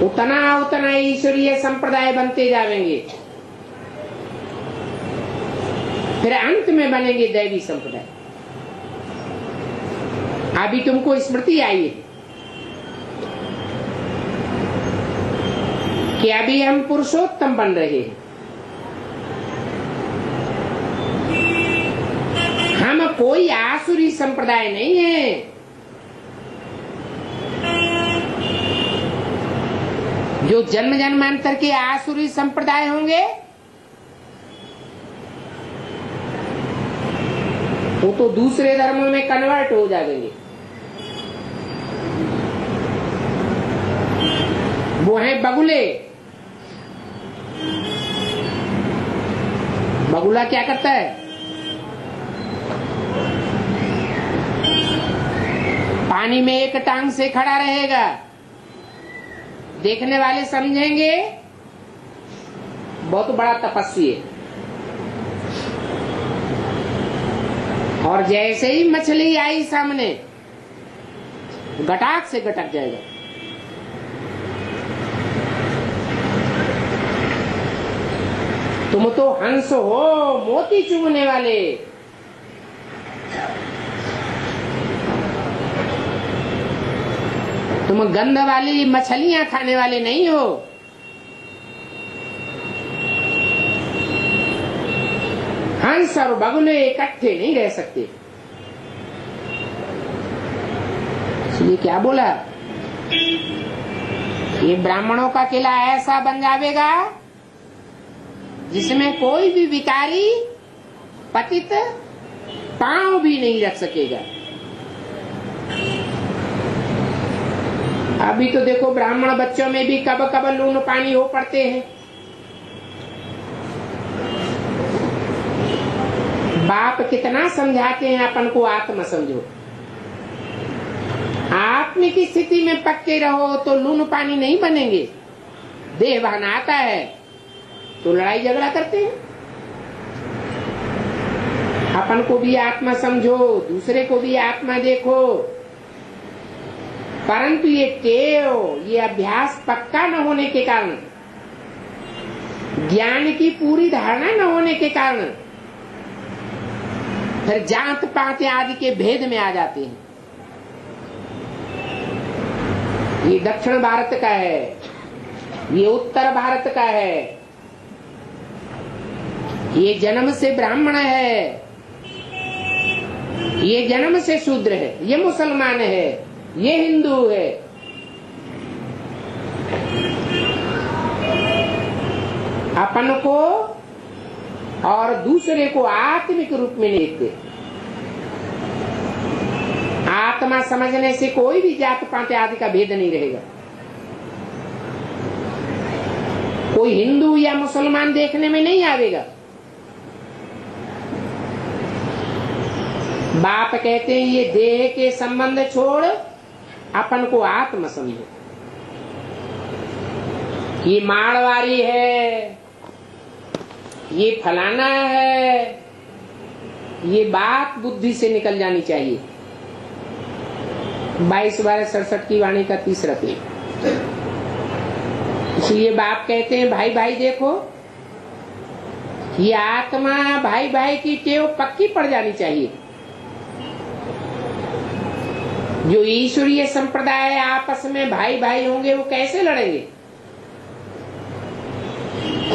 उतना उतना ईश्वरीय संप्रदाय बनते जाएंगे। फिर अंत में बनेंगे दैवी संप्रदाय। अभी तुमको स्मृति आई है कि अभी हम पुरुषोत्तम बन रहे हैं। हम कोई आसुरी संप्रदाय नहीं है। जो जन्म जन्मांतर के आसुरी संप्रदाय होंगे वो तो दूसरे धर्मों में कन्वर्ट हो जाएंगे। वो है बगुले। बगुला क्या करता है? पानी में एक टांग से खड़ा रहेगा। देखने वाले समझेंगे बहुत बड़ा तपस्वी है। और जैसे ही मछली आई सामने गटाक से गटक जाएगा। तुम तो हंस हो, मोती चुगने वाले। तुम गंध वाली मछलियां खाने वाले नहीं हो। हंस और बगुले इकट्ठे नहीं रह सकते। इसलिए क्या बोला? ये ब्राह्मणों का किला ऐसा बन जाएगा जिसमें कोई भी विकारी पतित पांव भी नहीं रख सकेगा। अभी तो देखो ब्राह्मण बच्चों में भी कब कब लून पानी हो पड़ते हैं। बाप कितना समझाते हैं अपन को आत्मा समझो, आत्मा की स्थिति में पक्के रहो तो लून पानी नहीं बनेंगे। देह भान आता है तो लड़ाई झगड़ा करते हैं। अपन को भी आत्मा समझो, दूसरे को भी आत्मा देखो, परंतु ये टेव, ये अभ्यास पक्का न होने के कारण, ज्ञान की पूरी धारणा न होने के कारण फिर जात पात आदि के भेद में आ जाते हैं। ये दक्षिण भारत का है, ये उत्तर भारत का है, ये जन्म से ब्राह्मण है, ये जन्म से शूद्र है, ये मुसलमान है, ये हिंदू है। अपन को और दूसरे को आत्मिक रूप में नहीं देखते। आत्मा समझने से कोई भी जात पात आदि का भेद नहीं रहेगा। कोई हिंदू या मुसलमान देखने में नहीं आवेगा। बाप कहते हैं ये देह के संबंध छोड़ अपन को आत्मा समझो। ये मारवाड़ी है, ये फलाना है, ये बात बुद्धि से निकल जानी चाहिए। 22/12/67 की वाणी का तीसरा पेज। इसलिए बाप कहते हैं भाई भाई देखो, ये आत्मा भाई भाई की टेव पक्की पड़ जानी चाहिए। जो ईश्वरीय संप्रदाय आपस में भाई भाई होंगे वो कैसे लड़ेंगे?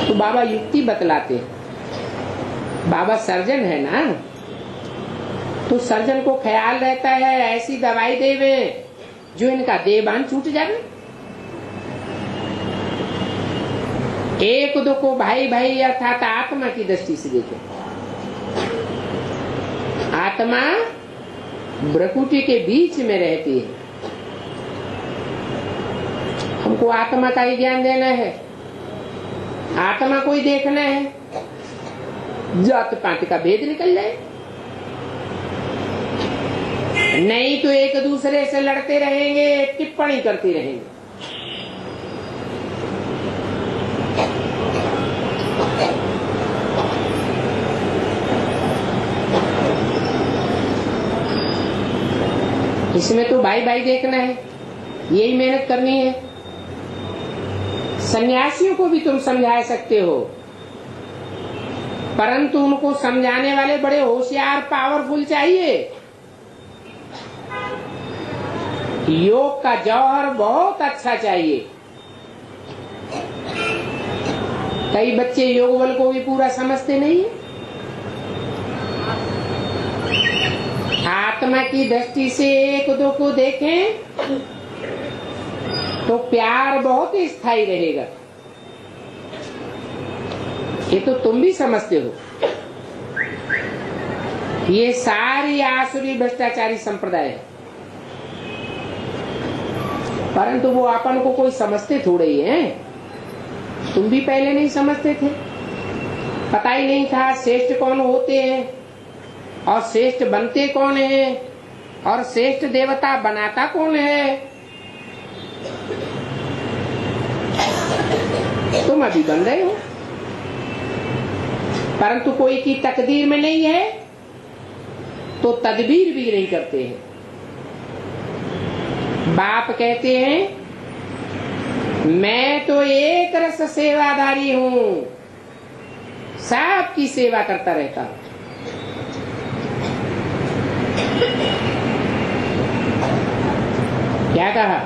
तो बाबा युक्ति बतलाते। बाबा सर्जन है ना, तो सर्जन को ख्याल रहता है ऐसी दवाई देवे जो इनका देहबान छूट जाए। एक दो को भाई भाई अर्थात आत्मा की दृष्टि से देखे। आत्मा भ्रकुटी के बीच में रहती है। हमको आत्मा का ही ज्ञान देना है, आत्मा को ही देखना है, जात पात का भेद निकल जाए। नहीं तो एक दूसरे से लड़ते रहेंगे, टिप्पणी करते रहेंगे। इसमें तो भाई भाई देखना है, यही मेहनत करनी है। सन्यासियों को भी तुम समझा सकते हो, परंतु उनको समझाने वाले बड़े होशियार पावरफुल चाहिए। योग का जौहर बहुत अच्छा चाहिए। कई बच्चे योग बल को भी पूरा समझते नहीं है। आत्मा की दृष्टि से एक दो को देखें तो प्यार बहुत ही स्थायी रहेगा। ये तो तुम भी समझते हो। ये सारी आसुरी भ्रष्टाचारी संप्रदाय है, परंतु वो अपन को कोई समझते थोड़े ही हैं। तुम भी पहले नहीं समझते थे, पता ही नहीं था श्रेष्ठ कौन होते हैं और श्रेष्ठ बनते कौन है और श्रेष्ठ देवता बनाता कौन है। तुम अभी बन रहे हो, परंतु कोई की तकदीर में नहीं है तो तदबीर भी नहीं करते हैं। बाप कहते हैं मैं तो एक रस सेवादारी हूं, सबकी सेवा करता रहता हूं। क्या कहा?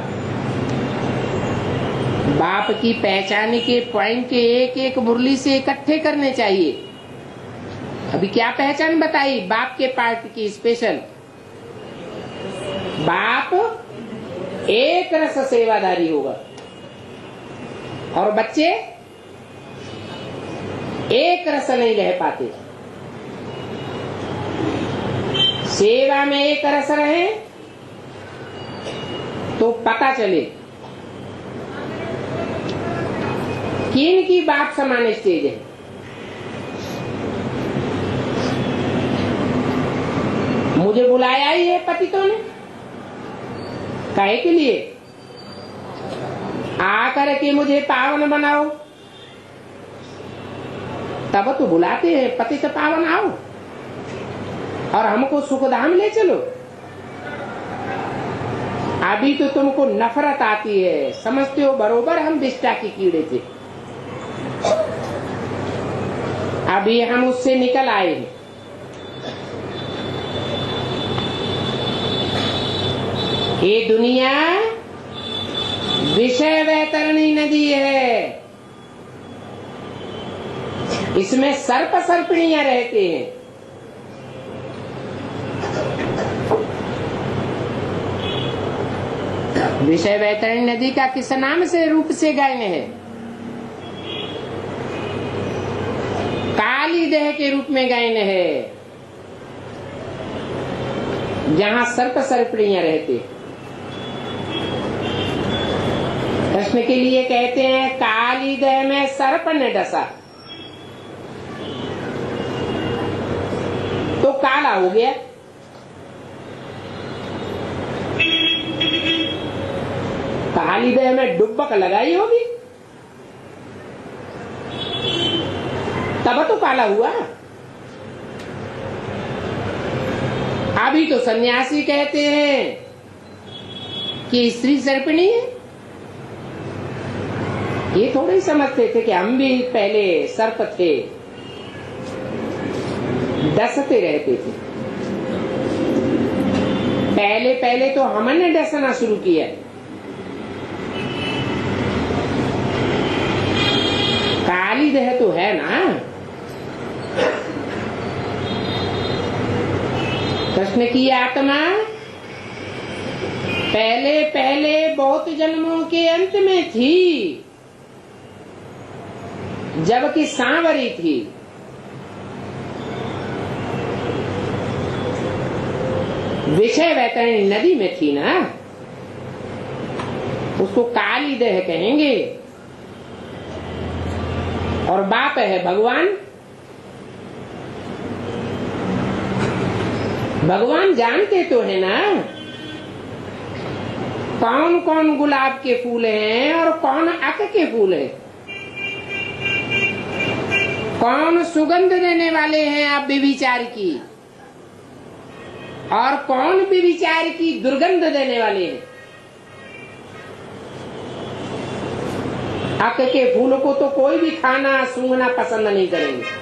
बाप की पहचान के पॉइंट के एक एक मुरली से इकट्ठे करने चाहिए। अभी क्या पहचान बताई बाप के पार्ट की स्पेशल? बाप एक रस सेवादारी होगा और बच्चे एक रस नहीं रह पाते। सेवा में एक रस रहे तो पता चले किन की बाप समान स्टेज है। मुझे बुलाया ही है पतितों ने, काहे के लिए? आकर के मुझे पावन बनाओ, तब तो बुलाते हैं पतित पावन आओ और हमको सुखधाम ले चलो। अभी तो तुमको नफरत आती है, समझते हो बरोबर हम विष्टा के कीड़े थे, अभी हम उससे निकल आए हैं। ये दुनिया विषय वैतरणी नदी है, इसमें सर्प सर्पिणियां रहते हैं। विषय वैतरणी नदी का किस नाम से रूप से गायन है? काली देह के रूप में गायन है, जहां सर्प सर्पिणियां रहते हैं। कृष्ण के लिए कहते हैं काली देह में सर्प ने डसा तो काला हो गया, काली देह में डुब्बक लगाई होगी तब तो काला हुआ। अभी तो सन्यासी कहते हैं कि स्त्री सर्पिणी है, ये थोड़े ही समझते थे कि हम भी पहले सर्प थे, डसते रहते थे। पहले पहले तो हमने डसना शुरू किया, काली देह तो है ना। कृष्ण की आत्मा पहले पहले बहुत जन्मों के अंत में थी, जबकि सांवरी थी। विषय वैतरणी नदी में थी ना, उसको काली देह कहेंगे। और बाप है भगवान, भगवान जानते तो है ना कौन कौन गुलाब के फूल हैं और कौन अक के फूल हैं, कौन सुगंध देने वाले हैं आप व्यभिचार की और कौन व्यभिचार की दुर्गंध देने वाले हैं। अक के फूल को तो कोई भी खाना सूंघना पसंद नहीं करेंगे,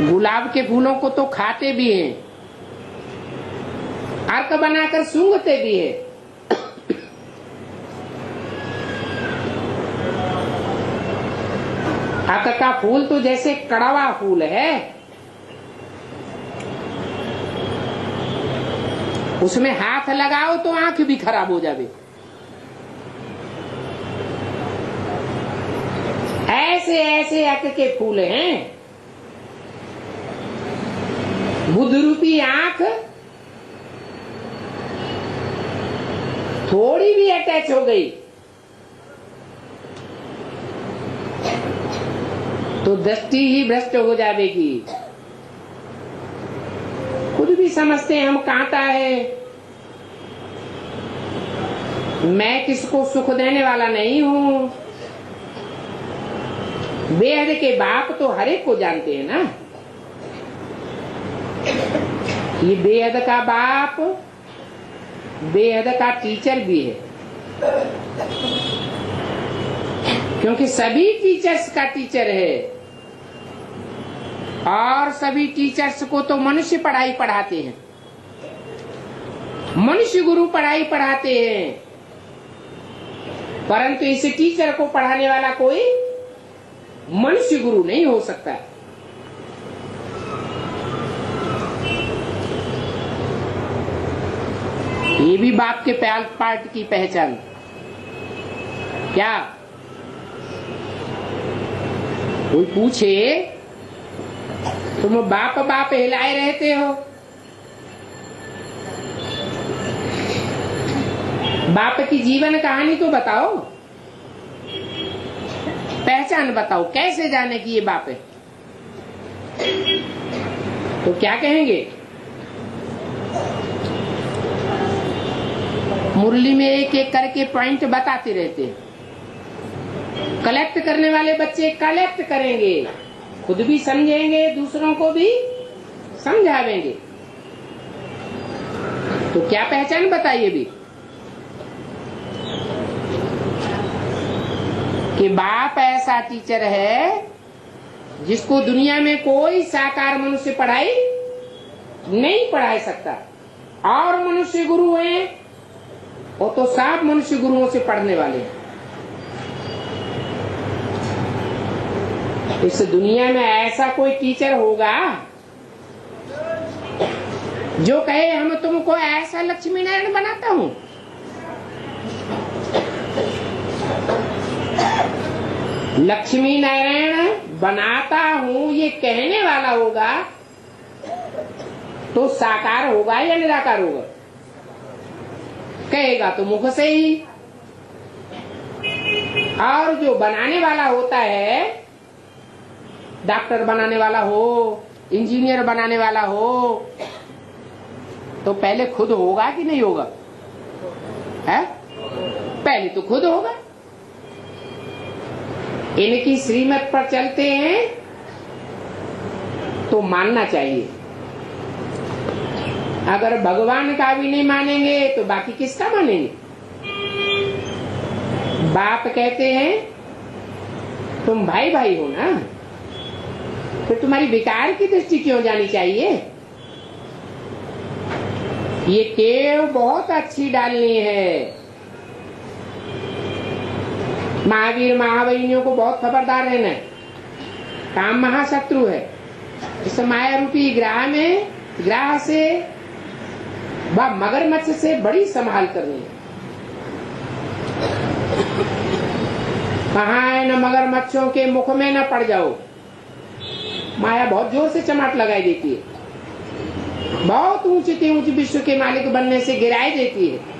गुलाब के फूलों को तो खाते भी हैं, अर्क बनाकर सूंघते भी हैं। अर्क का फूल तो जैसे कड़वा फूल है, उसमें हाथ लगाओ तो आंख भी खराब हो जावे। ऐसे ऐसे अर्क के फूल हैं। बुद्ध रूपी आंख थोड़ी भी अटैच हो गई तो दृष्टि ही भ्रष्ट हो जाएगी। खुद भी समझते हैं हम कांटा है, मैं किसको सुख देने वाला नहीं हूं। बेहद के बाप तो हर एक को जानते हैं ना, ये बेहद का बाप बेहद का टीचर भी है, क्योंकि सभी टीचर्स का टीचर है और सभी टीचर्स को तो मनुष्य पढ़ाई पढ़ाते हैं, मनुष्य गुरु पढ़ाई पढ़ाते हैं, परंतु इस टीचर को पढ़ाने वाला कोई मनुष्य गुरु नहीं हो सकता। ये भी बाप के पार्ट की पहचान। क्या कोई पूछे तुम बाप बाप हिलाए रहते हो, बाप की जीवन कहानी तो बताओ। पहचान बताओ, कैसे जाने कि ये बाप है? तो क्या कहेंगे? मुरली में एक एक करके पॉइंट बताते रहते हैं। कलेक्ट करने वाले बच्चे कलेक्ट करेंगे, खुद भी समझेंगे, दूसरों को भी समझावेंगे। तो क्या पहचान बताइए भी कि बाप ऐसा टीचर है जिसको दुनिया में कोई साकार मनुष्य पढ़ाई नहीं पढ़ा सकता। और मनुष्य गुरु हैं, वो तो सब मनुष्य गुरुओं से पढ़ने वाले हैं। इस दुनिया में ऐसा कोई टीचर होगा जो कहे हम तुमको ऐसा लक्ष्मी नारायण बनाता हूं? लक्ष्मी नारायण बनाता हूं ये कहने वाला होगा तो साकार होगा या निराकार होगा? कहेगा तो मुख से ही। और जो बनाने वाला होता है, डॉक्टर बनाने वाला हो, इंजीनियर बनाने वाला हो, तो पहले खुद होगा कि नहीं होगा? है? पहले तो खुद होगा। इनकी श्रीमत पर चलते हैं तो मानना चाहिए। अगर भगवान का भी नहीं मानेंगे तो बाकी किसका मानेंगे? बाप कहते हैं तुम भाई भाई हो ना, फिर तुम्हारी बेकार की दृष्टि क्यों जानी चाहिए? ये टेव बहुत अच्छी डालनी है। महावीर महावैनियों को बहुत खबरदार रहना है। काम महाशत्रु है। इस माया रूपी ग्राह में, ग्राह से व मगरमच्छ से बड़ी संभाल करनी है। कहाँ न मगरमच्छों के मुख में न पड़ जाओ। माया बहुत जोर से चमाट लगाई देती है, बहुत ऊंचे से ऊंचे विश्व के मालिक बनने से गिराई देती है।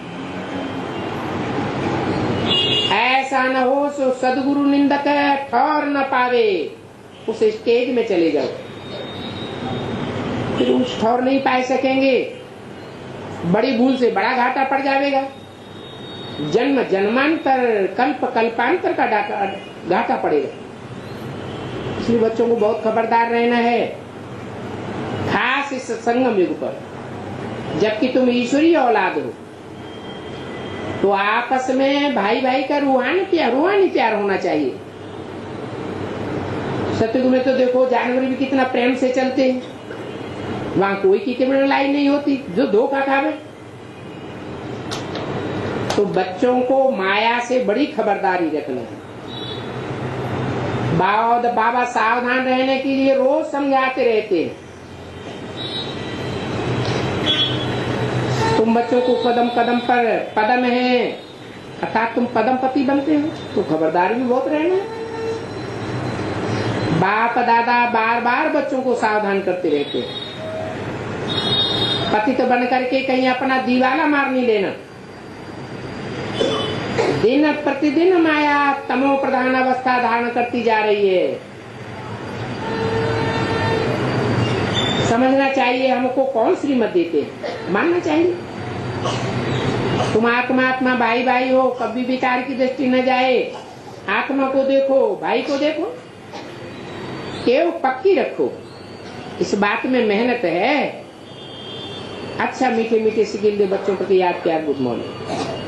ऐसा न हो सो सदगुरु निंदक ठौर न पावे, उस स्टेज में चले जाओ। फिर उस ठौर नहीं पाए सकेंगे, बड़ी भूल से बड़ा घाटा पड़ जाएगा। जन्म जन्मांतर कल्प कल्पांतर का घाटा पड़ेगा। इसलिए बच्चों को बहुत खबरदार रहना है, खास इस संगम युग पर। जबकि तुम ईश्वरीय औलाद हो तो आपस में भाई भाई का रूहानी प्यार होना चाहिए। सतयुग में तो देखो जानवर भी कितना प्रेम से चलते हैं, वहां कोई की लड़ाई नहीं होती जो धोखा खावे। तो बच्चों को माया से बड़ी खबरदारी रखना है। बाबा सावधान रहने के लिए रोज समझाते रहते हैं। तुम बच्चों को कदम कदम पर पदम है, अर्थात तुम पदमपति बनते हो, तो खबरदार भी बहुत रहना है। बाप दादा बार बार बच्चों को सावधान करते रहते हैं। पतित बन करके कहीं अपना दीवाला मार नहीं लेना। दिन प्रतिदिन माया तमो प्रधान अवस्था धारण करती जा रही है। समझना चाहिए हमको कौन श्रीमत देते हैं, मानना चाहिए। तुम आत्मा भाई भाई हो, कभी विकार की दृष्टि न जाए। आत्मा को देखो, भाई को देखो, केव पक्की रखो। इस बात में मेहनत है। अच्छा मीठे मीठे सिकिल दे बच्चों प्रति याद प्यार, गुड मॉर्निंग।